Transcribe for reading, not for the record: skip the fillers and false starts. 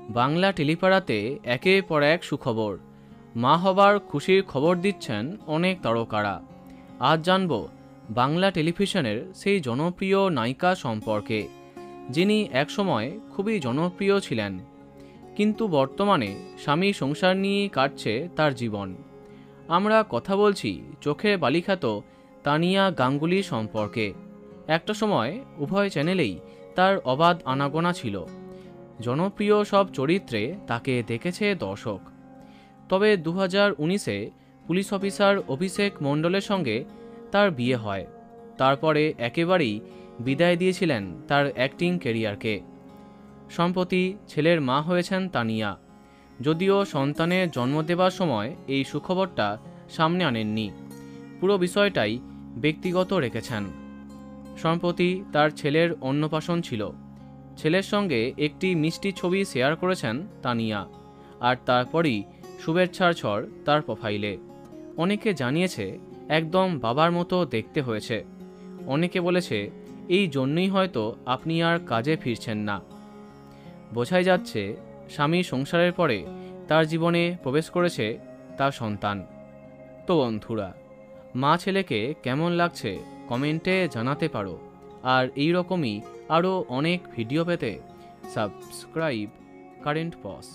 বাংলা টেলিপাড়াতে একের পর এক সুখবর। মা হবার খুশির খবর দিচ্ছেন অনেক তারকারা। আজ জানব বাংলা টেলিভিশনের সেই জনপ্রিয় নায়িকা সম্পর্কে, যিনি একসময় খুবই জনপ্রিয় ছিলেন, কিন্তু বর্তমানে স্বামী সংসার নিয়ে কাটছে তার জীবন। আমরা কথা বলছি চোখে বালিখ্যাত তানিয়া গাঙ্গুলি সম্পর্কে। একটা সময় উভয় চ্যানেলেই তার অবাধ আনাগোনা ছিল। জনপ্রিয় সব চরিত্রে তাকে দেখেছে দর্শক। তবে 2019-এ পুলিশ অফিসার অভিষেক মণ্ডলের সঙ্গে তার বিয়ে হয়। তারপরে একেবারেই বিদায় দিয়েছিলেন তার অ্যাক্টিং ক্যারিয়ারকে। সম্প্রতি ছেলের মা হয়েছেন তানিয়া, যদিও সন্তানের জন্ম দেবার সময় এই সুখবরটা সামনে আনেননি। পুরো বিষয়টাই ব্যক্তিগত রেখেছেন। সম্প্রতি তার ছেলের অন্নপ্রাশন ছিল। ছেলের সঙ্গে একটি মিষ্টি ছবি শেয়ার করেছেন তানিয়া, আর তারপরই শুভেচ্ছার ঝড় তার প্রোফাইলে। অনেকে জানিয়েছে একদম বাবার মতো দেখতে হয়েছে। অনেকে বলেছে এই জন্যই হয়তো আপনি আর কাজে ফিরছেন না। বোঝাই যাচ্ছে স্বামী সংসারের পরে তার জীবনে প্রবেশ করেছে তার সন্তান। তো বন্ধুরা, মা ছেলেকে কেমন লাগছে কমেন্টে জানাতে পারো। আর এই রকমই আরও অনেক ভিডিও পেতে সাবস্ক্রাইব কারেন্ট পজ।